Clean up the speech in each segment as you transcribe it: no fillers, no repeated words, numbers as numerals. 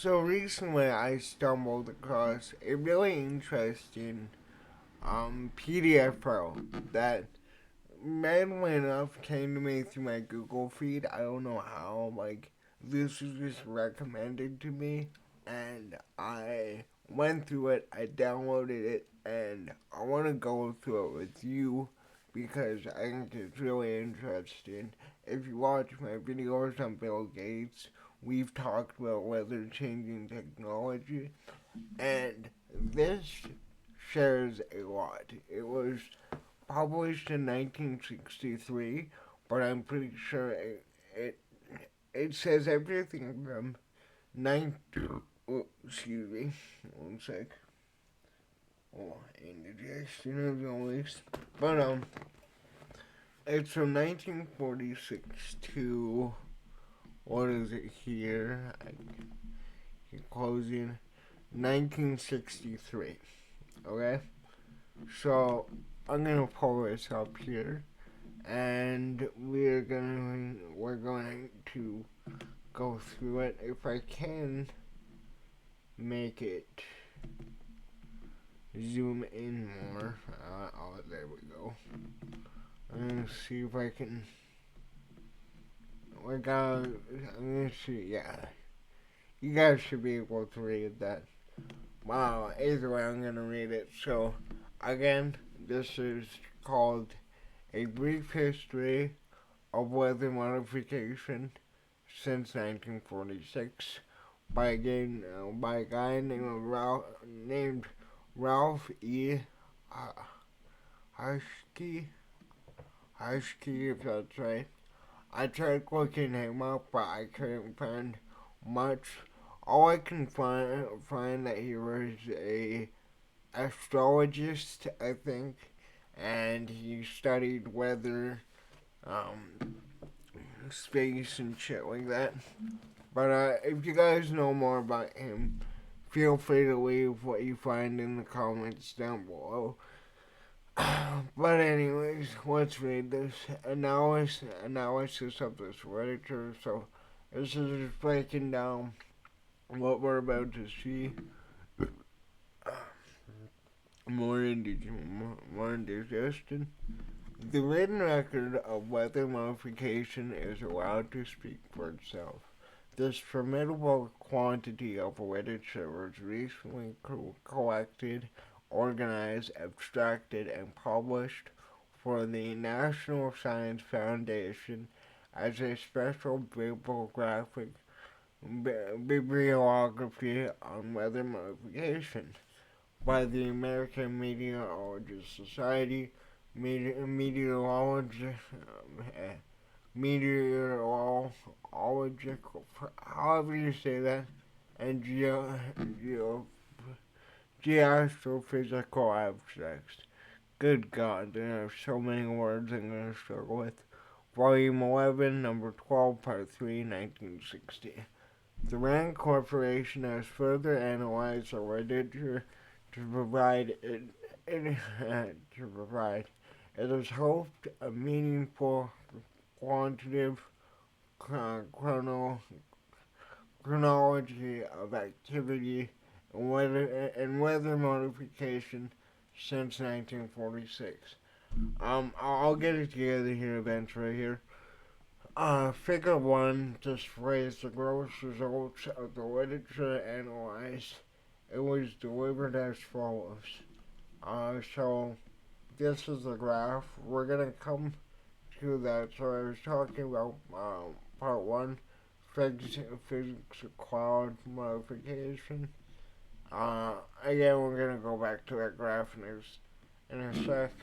So recently I stumbled across a really interesting PDF file that randomly enough came to me through my Google feed. I don't know how, this was just recommended to me and I went through it, I downloaded it, and I want to go through it with you because I think it's really interesting. If you watch my videos on Bill Gates, we've talked about weather changing technology, and this shares a lot. It was published in 1963, but I'm pretty sure it says everything from 19. Oh, excuse me, one sec. Oh, indigestion of the least. But it's from 1946 to what is it here? I keep closing 1963. Okay, so I'm gonna pull this up here, and we're going to go through it. If I can make it zoom in more, there we go. I'm gonna see if I can. I'm gonna see. Yeah, you guys should be able to read that. Wow. Either way, I'm gonna read it. So, again, this is called A Brief History of Weather Modification since 1946 by a guy named Ralph E. Husky, if that's right. I tried looking him up, but I couldn't find much. All I can find that he was a astrologist, I think, and he studied weather, um, space, and shit like that. But if you guys know more about him, feel free to leave what you find in the comments down below. But anyways, let's read this analysis of this literature. So this is just breaking down what we're about to see. More indigestion. The written record of weather modification is allowed to speak for itself. This formidable quantity of literature was recently collected, organized, abstracted, and published for the National Science Foundation as a special bibliography on weather modification by the American Meteorological Society, meteorological, meteorological, however you say that, and geostrophysical abstracts. Good God, there are so many words I'm going to struggle with. Volume 11, number 12, part 3, 1960. The Rand Corporation has further analyzed the literature to provide it is hoped a meaningful quantitative chronology of activity and weather modification since 1946. I'll get it together here eventually here. Figure 1 displays the gross results of the literature analyzed. It was delivered as follows. So this is the graph. We're gonna come to that. So I was talking about part 1, physics of cloud modification. Again, we're gonna go back to that graph in a sec.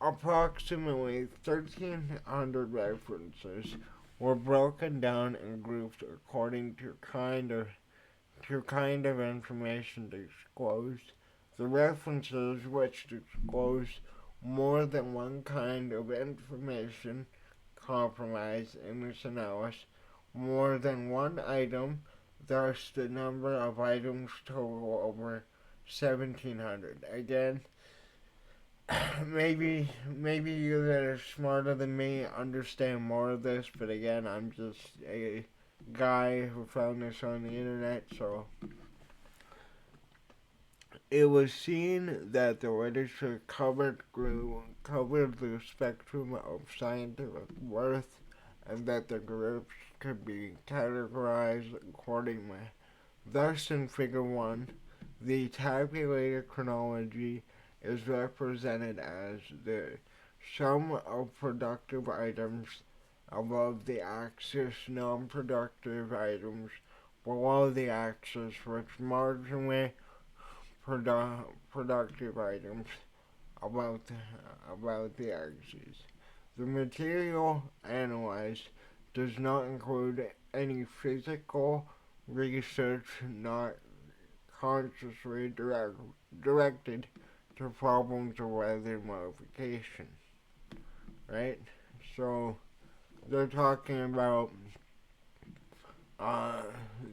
Approximately 1,300 references were broken down and grouped according to kind of information disclosed. The references which disclose more than one kind of information comprise in this analysis more than one item, thus the number of items total over 1,700. Again, maybe you that are smarter than me understand more of this, but again, I'm just a guy who found this on the internet. So it was seen that the literature covered the spectrum of scientific worth, and that the groups could be categorized accordingly. Thus, in Figure 1, the tabulated chronology is represented as the sum of productive items above the axis, non-productive items below the axis, which marginally productive items about the axis. The material analyzed does not include any physical research not consciously directed to problems of weather modification, right? So they're talking about uh,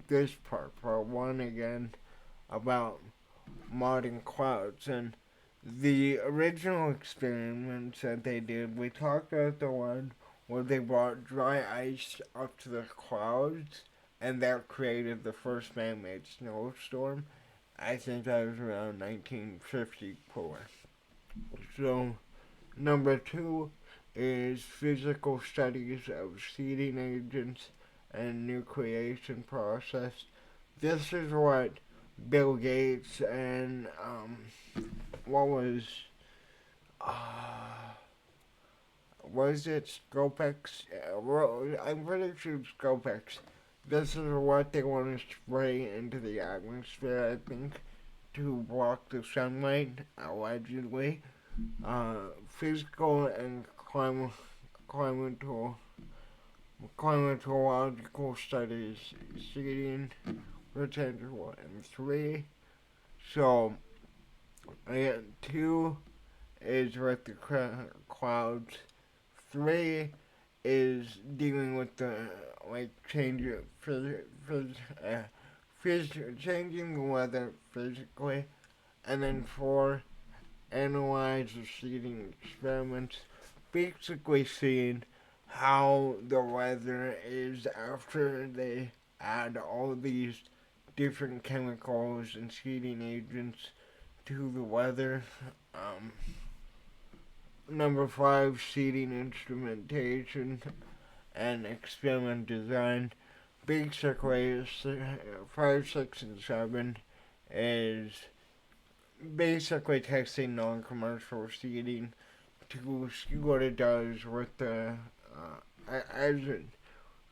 this part one again, about modding clouds. And the original experiments that they did, we talked about the one where they brought dry ice up to the clouds, and that created the first man-made snowstorm. I think that was around 1954. So, number two is physical studies of seeding agents and nucleation process. This is what Bill Gates and what was it Scopex? I'm pretty sure Scopex. This is what they want to spray into the atmosphere, I think, to block the sunlight, allegedly. Physical and climatological studies, seeding, potential, and three. So, two is with the clouds. Three is dealing with the changing the weather physically, and then four, analyze the seeding experiments, basically seeing how the weather is after they add all these different chemicals and seeding agents to the weather. Number five, seeding instrumentation and experiment design. Basically, 5, 6, and 7 is basically testing non-commercial seeding to see what it does with the as it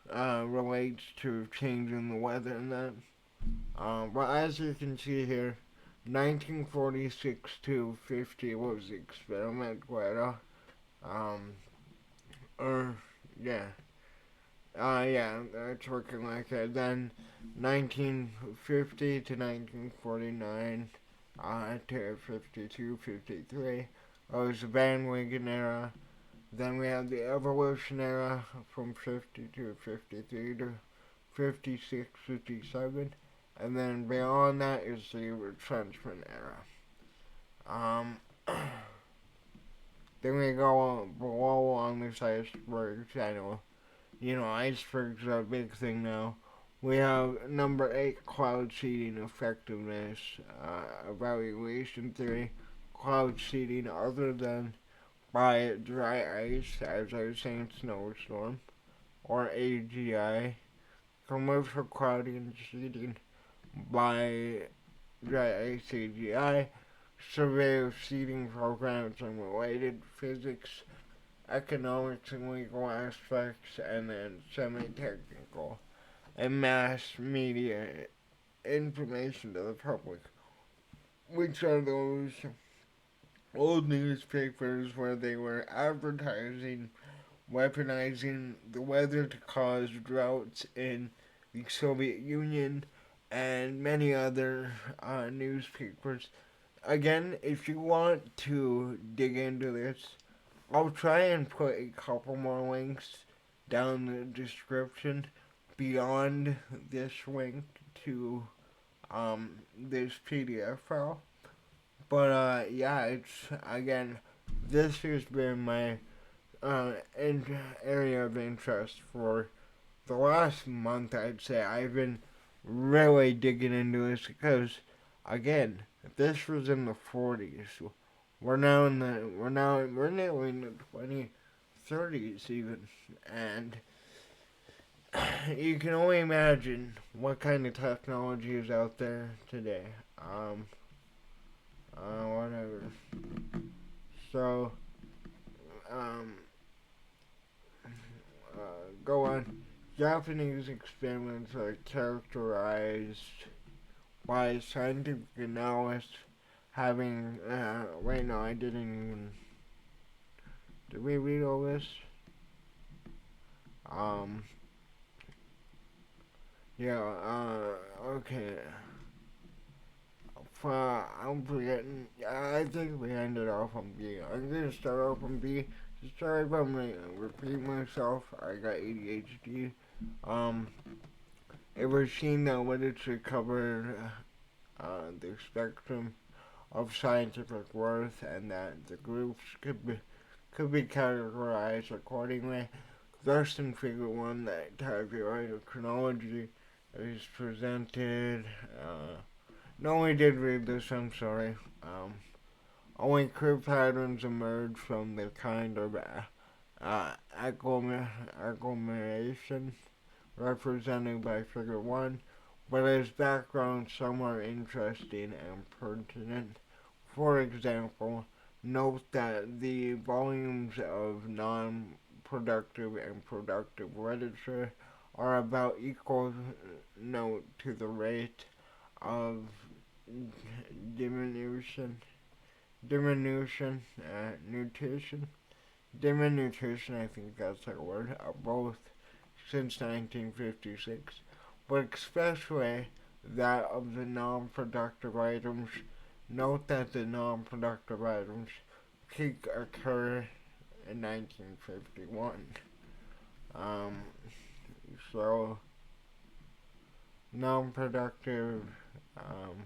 relates to changing the weather and that. But as you can see here, 1946 to 50 was the experiment weather. Or yeah, yeah, it's looking like it. Then 1950 to 1949 to 52, 53 was the bandwagon era. Then we have the evolution era from 50 to 53 to 56, 57. And then beyond that is the retrenchment era. Then we go below on this iceberg channel. Icebergs are a big thing now. We have number 8, cloud seeding effectiveness evaluation theory. Cloud seeding other than by dry ice, as I was saying, snowstorm, or AGI. Commercial clouding seeding by dry ice AGI. Survey of seeding programs and related physics, economics and legal aspects, and then semi-technical and mass media information to the public, which are those old newspapers where they were advertising, weaponizing the weather to cause droughts in the Soviet Union and many other newspapers. Again, if you want to dig into this, I'll try and put a couple more links down in the description beyond this link to this PDF file. But yeah, it's again, this has been my area of interest for the last month, I'd say I've been really digging into this because, again, this was in the 40s. We're nearly in the 2030s even, and you can only imagine what kind of technology is out there today. Whatever. So, um, go on. Japanese experiments are characterized by scientific analysts having. Wait, no, I didn't even. Did we read all this? Um, yeah, okay. I'm forgetting. I think we ended off on B. I'm gonna start off on B. Sorry if I'm repeating myself. I got ADHD. Um, it was seen that literature covered the spectrum of scientific worth, and that the groups could be categorized accordingly. Thus, in Figure 1, that tabular chronology is presented. No, we did read this, I'm sorry. Only clear patterns emerge from the kind of agglomeration represented by Figure 1, but as background, some are interesting and pertinent. For example, note that the volumes of non-productive and productive literature are about equal. Note to the rate of diminution, nutrition, diminution, I think that's a word, both since 1956, but especially that of the non-productive items. Note that the non-productive items peak occur in 1951. Um, so non-productive, um,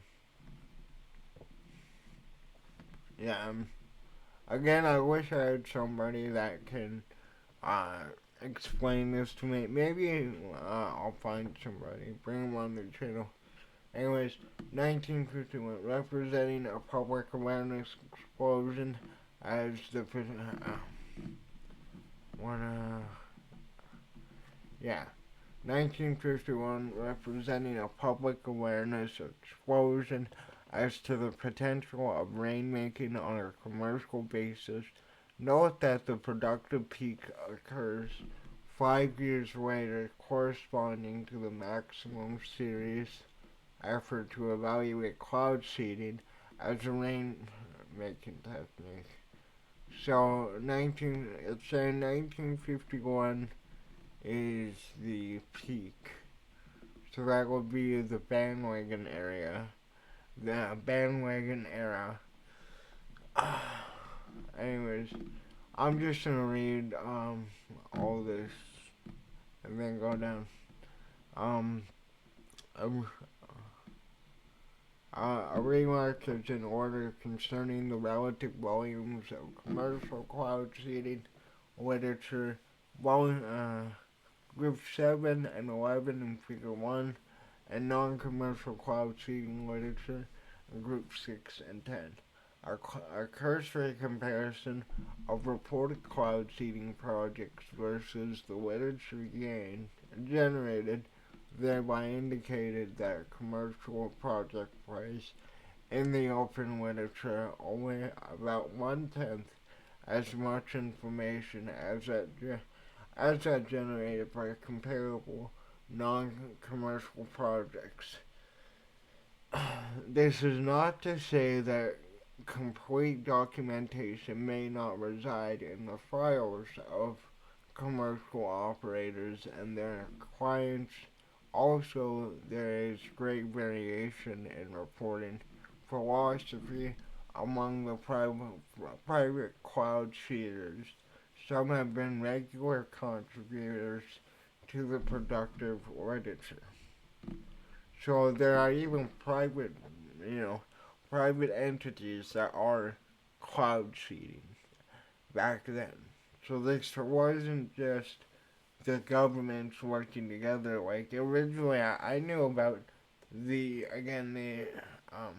yeah. Again, I wish I had somebody that can uh, explain this to me. Maybe I'll find somebody, bring them on the channel. Anyways, 1951, representing a public awareness explosion as the what yeah, 1951, representing a public awareness explosion as to the potential of rainmaking on a commercial basis. Note that the productive peak occurs 5 years later, corresponding to the maximum series effort to evaluate cloud seeding as a rainmaking technique. So, it's saying 1951 is the peak. So that would be the bandwagon area. The bandwagon era. Anyways, I'm just gonna read all this and then go down. Um, um a remark is in order concerning the relative volumes of commercial cloud seeding literature. Group 7 and 11 in Figure 1, and non-commercial cloud seeding literature in Group 6 and 10. A cursory comparison of reported cloud seeding projects versus the literature generated thereby indicated that commercial project price in the open literature only about 1/10 as much information as that generated by comparable non-commercial projects. This is not to say that complete documentation may not reside in the files of commercial operators and their clients. Also, there is great variation in reporting philosophy among the private cloud seeders. Some have been regular contributors to the productive literature. So there are even private entities that are cloud seeding back then. So this wasn't just the governments working together. Like originally, I knew about the um,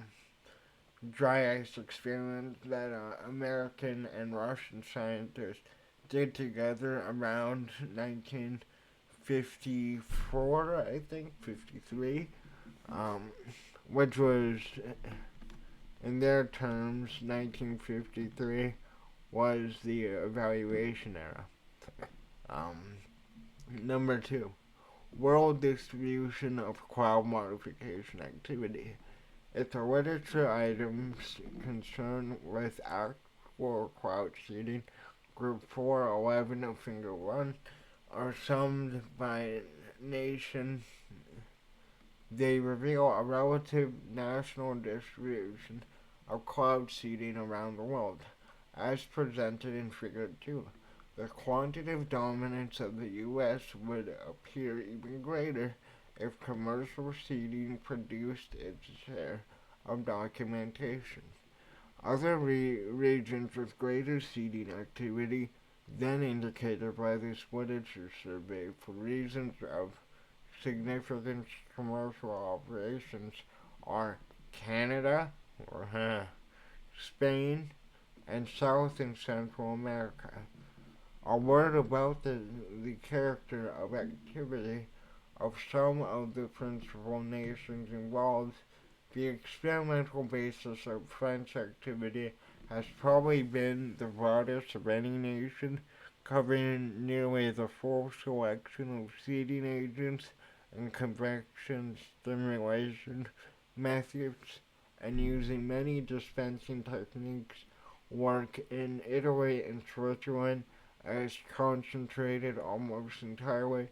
dry ice experiment that American and Russian scientists did together around 1954, I think 53, um, which was in their terms 1953 was the evaluation era. Um, Number two, world distribution of cloud modification activity. It's a literature items concerned with actual cloud seeding. Group 411 of Finger 1 are summed by nation. They reveal a relative national distribution of cloud seeding around the world, as presented in Figure 2. The quantitative dominance of the U.S. would appear even greater if commercial seeding produced its share of documentation. Other regions with greater seeding activity than indicated by this literature survey for reasons of significant commercial operations are Canada, or Spain, and South and Central America. A word about the character of activity of some of the principal nations involved. The experimental basis of French activity has probably been the broadest of any nation, covering nearly the full selection of seeding agents and convection stimulation methods, and using many dispensing techniques. Work in Italy and Switzerland is concentrated almost entirely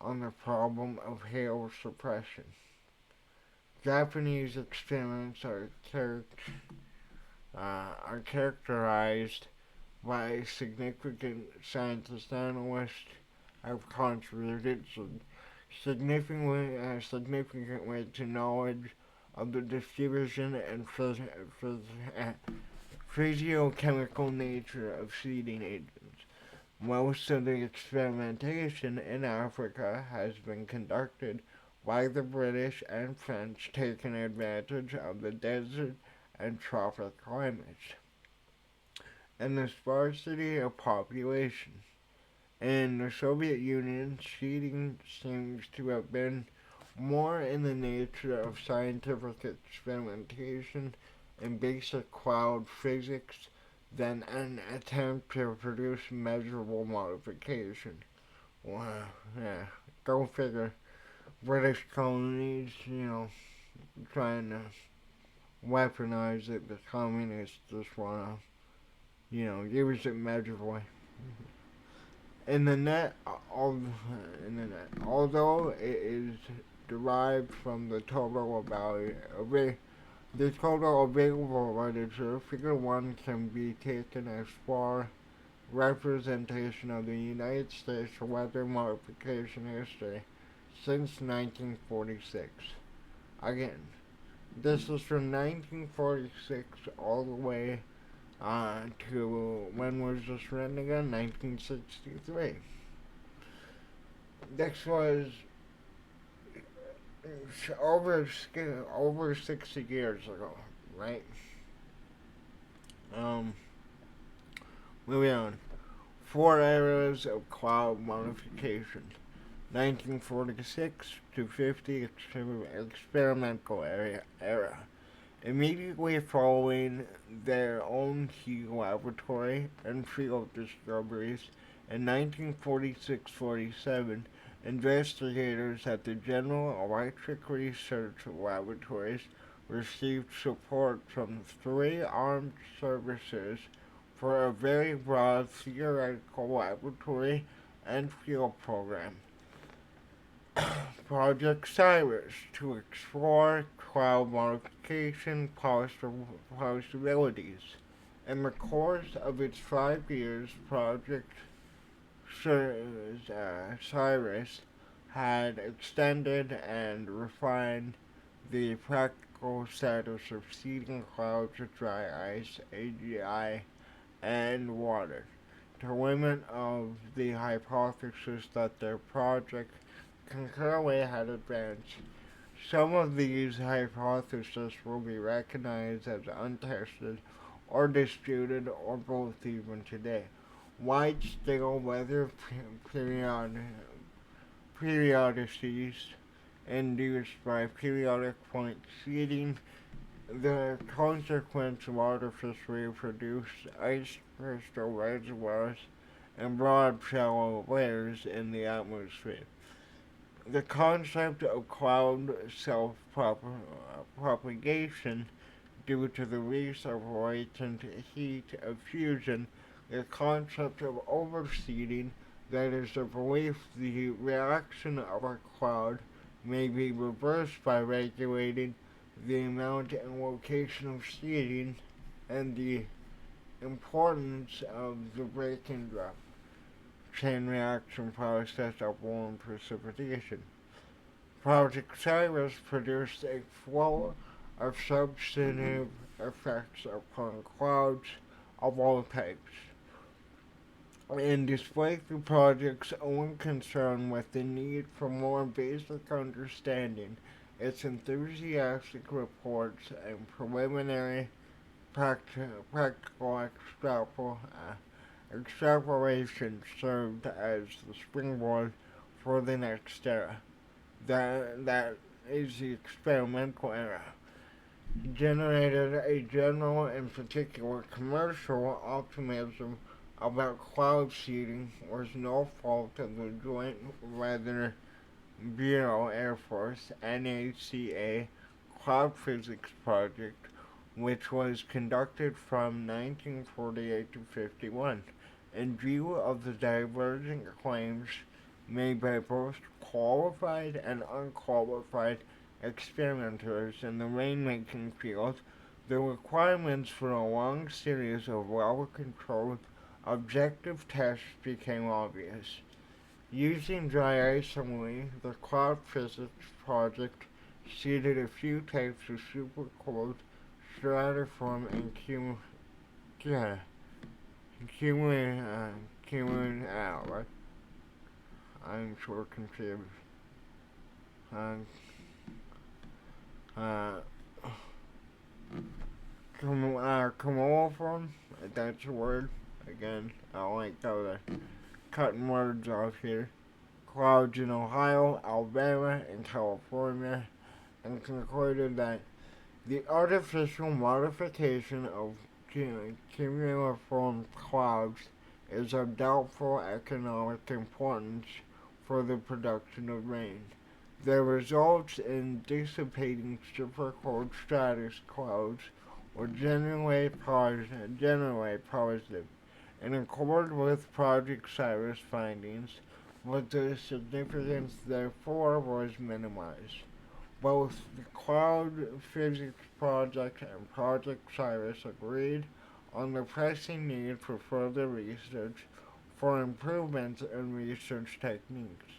on the problem of hail suppression. Japanese experiments are characterized by significant scientists analysts have contributed significantly to knowledge of the distribution and physiochemical nature of seeding agents. Most of the experimentation in Africa has been conducted by the British and French, taking advantage of the desert and tropic climates and the sparsity of population. In the Soviet Union, seeding seems to have been more in the nature of scientific experimentation in basic cloud physics than an attempt to produce measurable modification. Wow, yeah, go figure. British colonies, trying to weaponize it. The communists just want to, use it measurably. In the net, although it is derived from the total available literature, Figure 1 can be taken as far representation of the United States weather modification history since 1946. Again, this is from 1946 all the way to when was this written again? 1963. This was over 60 years ago, right? Um, Moving on. 4 eras of cloud modification. 1946 to 50 experimental era. Immediately following their own key laboratory and field discoveries in 1946-47, investigators at the General Electric Research Laboratories received support from 3 armed services for a very broad theoretical laboratory and field program. Project Cyrus to explore cloud modification possibilities. In the course of its 5 years, Project Cyrus had extended and refined the practical status of seeding clouds with dry ice, AGI, and water. to limit of the hypothesis that their project concurrently had advanced. Some of these hypotheses will be recognized as untested or disputed or both even today. Wide-scale weather periodicities induced by periodic point seeding, the consequence of artificially produced ice crystal reservoirs and broad shallow layers in the atmosphere. The concept of cloud self-propagation due to the release of latent heat of fusion, the concept of overseeding, that is the belief the reaction of a cloud may be reversed by regulating the amount and location of seeding, and the importance of the break and drop chain reaction process of warm precipitation. Project Cyrus produced a flow of substantive effects upon clouds of all types, and despite the project's own concern with the need for more basic understanding, its enthusiastic reports and preliminary practical extrapolation served as the springboard for the next era. That is the experimental era. Generated a general and particular commercial optimism about cloud seeding was no fault of the Joint Weather Bureau Air Force NACA Cloud Physics Project, which was conducted from 1948 to 51, in view of the divergent claims made by both qualified and unqualified experimenters in the rainmaking field. The requirements for a long series of well-controlled objective tests became obvious. Using dry ice only, the Cloud Physics Project seeded a few types of supercooled stratiform and I'm sure confused. Uh, uh, Cumuliform, that's a word. Again, I don't like how they're cutting words off here. Clouds in Ohio, Alabama, and California, and concluded that the artificial modification of cumuliform clouds is of doubtful economic importance for the production of rain. They result in dissipating supercold stratus clouds were generally positive. In accord with Project Cyrus findings, but the significance therefore was minimized. Both the Cloud Physics Project and Project Cyrus agreed on the pressing need for further research for improvements in research techniques,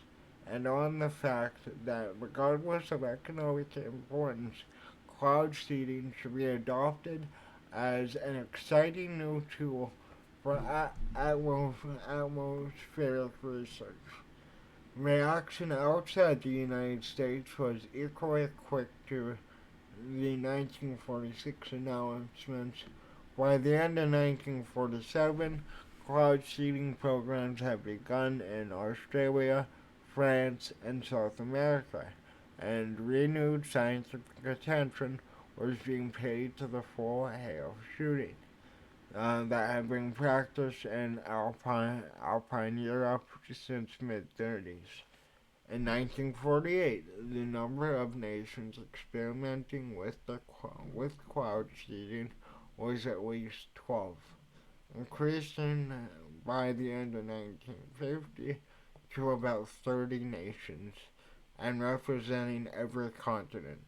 and on the fact that regardless of economic importance, cloud seeding should be adopted as an exciting new tool for atmospheric research. Reaction outside the United States was equally quick to the 1946 announcements. By the end of 1947, cloud seeding programs had begun in Australia, France, and South America, and renewed scientific attention was being paid to the full hail shooting that had been practiced in Alpine Europe since mid-30s. In 1948, the number of nations experimenting with cloud seeding was at least 12, increasing by the end of 1950 to about 30 nations and representing every continent.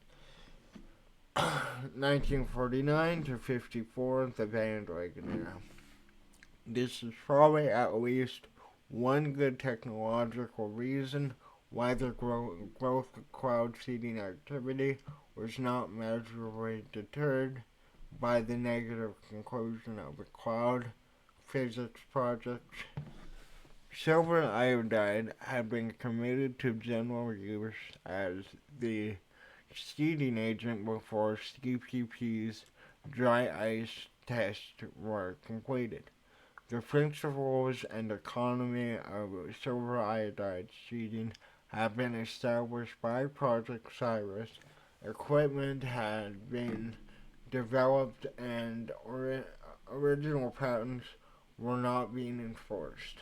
1949 to 54, the bandwagon era. This is probably at least one good technological reason why the growth of cloud seeding activity was not measurably deterred by the negative conclusion of the Cloud physics projects. Silver iodide had been committed to general use as the seeding agent before CPP's dry ice tests were completed. The principles and economy of silver iodide seeding had been established by Project Cyrus. Equipment had been developed and original patents were not being enforced.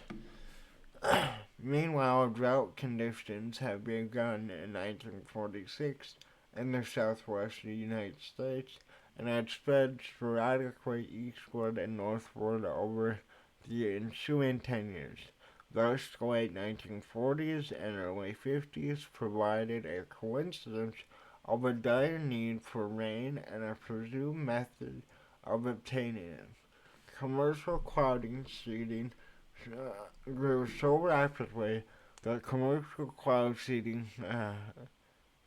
Meanwhile, drought conditions had begun in 1946 in the southwest United States and had spread sporadically eastward and northward over the ensuing 10 years. Thus, the late 1940s and early 50s provided a coincidence of a dire need for rain and a presumed method of obtaining it. Commercial clouding seeding grew so rapidly that commercial cloud seeding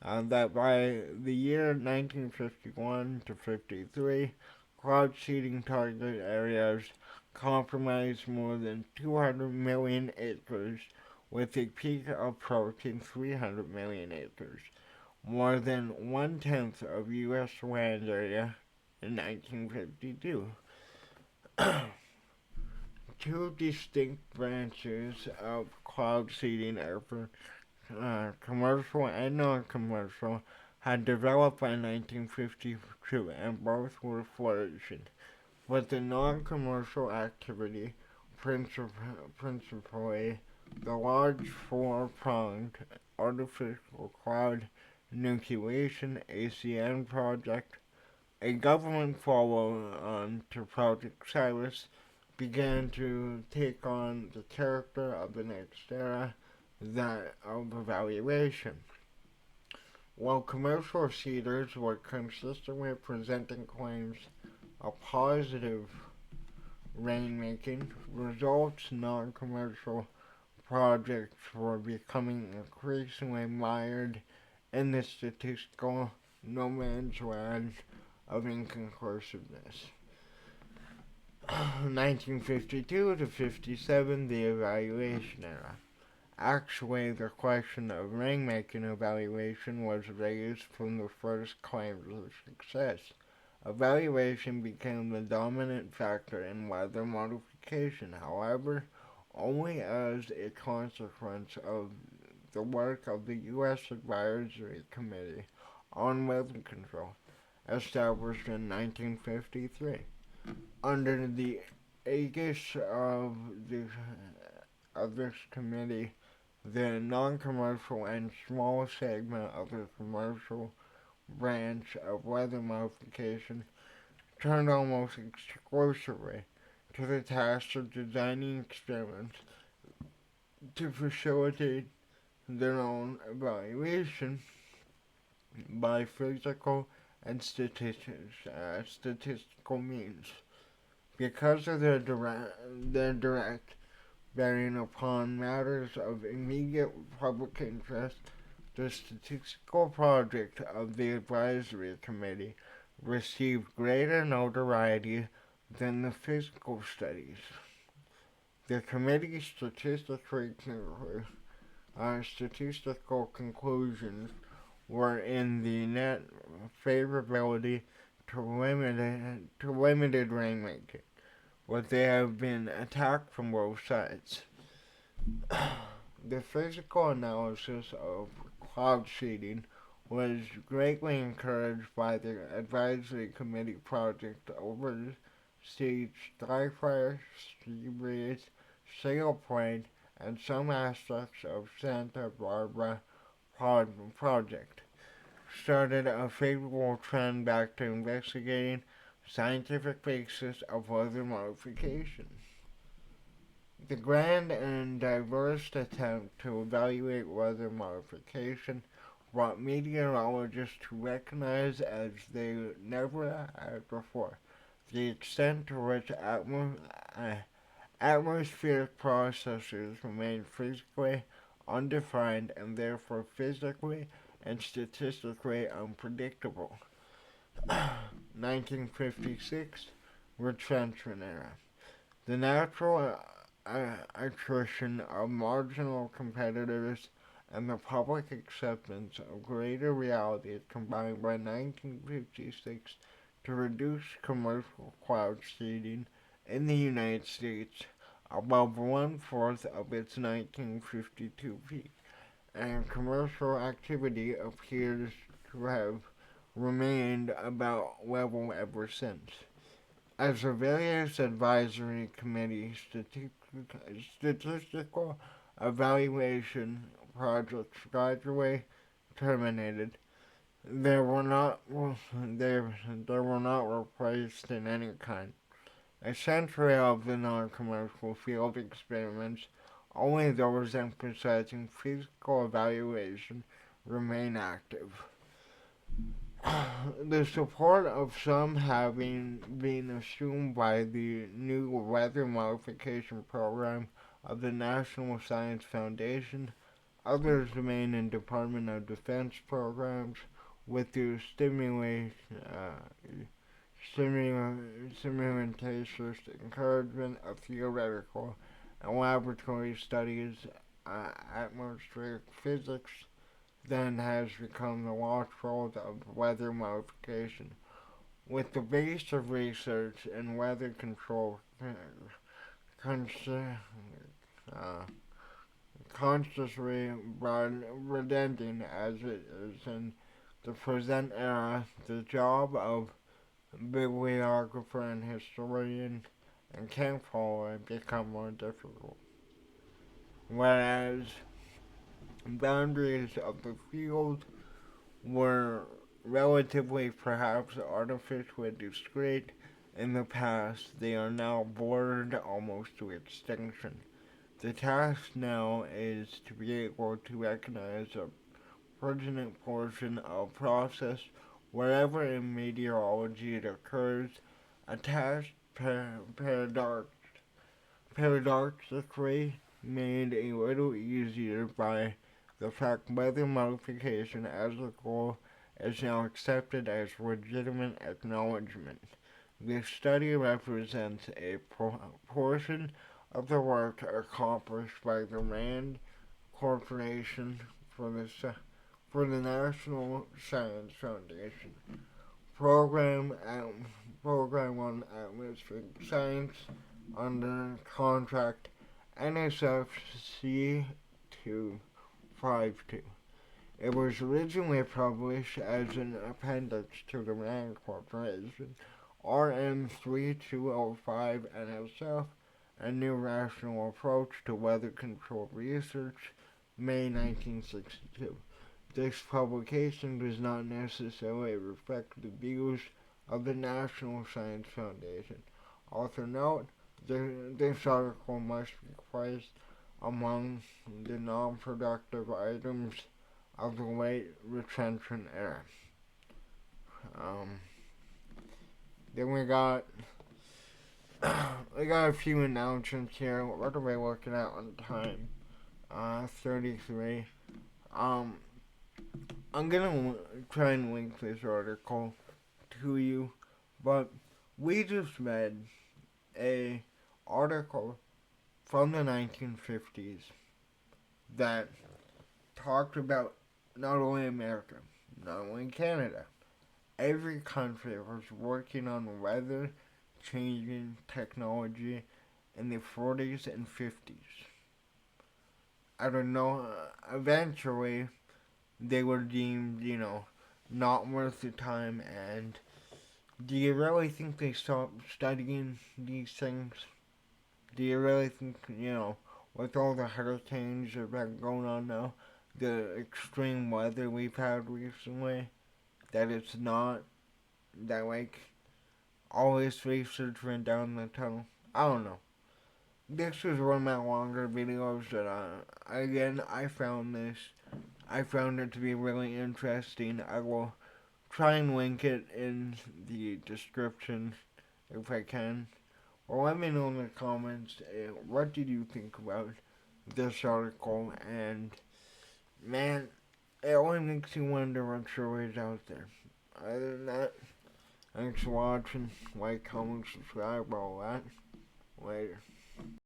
that by the year 1951 to 53, cloud seeding target areas comprised more than 200 million acres, with a peak approaching 300 million acres, more than one-tenth of U.S. land area in 1952. Two distinct branches of cloud seeding efforts, commercial and non-commercial, had developed by 1952 and both were flourishing. But the non-commercial activity, principally the large four-pronged artificial cloud nucleation (ACN) project, a government follow-on to Project Cyrus, began to take on the character of the next era, that of evaluation. While commercial seeders were consistently presenting claims of positive rainmaking results, non-commercial projects were becoming increasingly mired in the statistical no man's land of inconclusiveness. 1952 to 57, the evaluation era. Actually, the question of rainmaking evaluation was raised from the first claims of success. Evaluation became the dominant factor in weather modification, however, only as a consequence of the work of the U.S. Advisory Committee on Weather Control, established in 1953. Under the aegis of this committee, the non-commercial and small segment of the commercial branch of weather modification turned almost exclusively to the task of designing experiments to facilitate their own evaluation by physical and statistical means. Because of their direct bearing upon matters of immediate public interest, the statistical project of the Advisory Committee received greater notoriety than the physical studies. The committee's statistical conclusions were in the net favorability to limited rainmaking, but they have been attacked from both sides. The physical analysis of cloud seeding was greatly encouraged by the Advisory Committee project overseas Skyfire, Seabreeze, Sailplane, and some aspects of Santa Barbara project started a favorable trend back to investigating scientific basis of weather modification. The grand and diverse attempt to evaluate weather modification brought meteorologists to recognize, as they never had before, the extent to which atmospheric processes remain physically undefined and therefore physically and statistically unpredictable. 1956, retrenchment era. The natural attrition of marginal competitors and the public acceptance of greater realities combined by 1956 to reduce commercial cloud seeding in the United States above one-fourth of its 1952 peak, and commercial activity appears to have remained about level ever since. As the various advisory committee statistical evaluation projects gradually terminated, they were not they were not replaced in any kind. A century of the non-commercial field experiments, only those emphasizing physical evaluation, remain active. The support of some having been assumed by the new weather modification program of the National Science Foundation, others remain in Department of Defense programs with the simultaneous encouragement of theoretical and laboratory studies. Atmospheric physics then has become the watchword of weather modification, with the base of research in weather control uh, consciously redundant as it is in the present era. The job of bibliographer and historian and camp follower become more difficult, whereas boundaries of the field were relatively perhaps artificially discrete in the past. They are now bordered almost to extinction. The task now is to be able to recognize a pertinent portion of process wherever in meteorology it occurs, a task paradoxically made a little easier by the fact weather modification as a goal is now accepted as legitimate acknowledgement. This study represents a portion of the work accomplished by the RAND Corporation for the National Science Foundation program on atmospheric science under contract NSF C252. It was originally published as an appendix to the RAND Corporation RM3205 NSF, A New Rational Approach to Weather Control Research, May 1962. This publication does not necessarily reflect the views of the National Science Foundation. Author note, this article must be placed among the non-productive items of the late retention era. Then we got a few announcements here. What are we looking at on time? 33. I'm gonna try and link this article to you, but we just read a article from the 1950s that talked about not only America, not only Canada, every country was working on weather changing technology in the 40s and 50s. I don't know, eventually they were deemed, not worth the time, and do you really think they stopped studying these things? Do you really think, with all the hurricanes that have been going on now, the extreme weather we've had recently, that it's not, that all this research went down the tunnel? I don't know. This is one of my longer videos that I found it to be really interesting. I will try and link it in the description if I can. Or let me know in the comments, what did you think about this article? And man, it only makes you wonder what sure is out there. Other than that, thanks for watching. Like, comment, subscribe, all that. Later.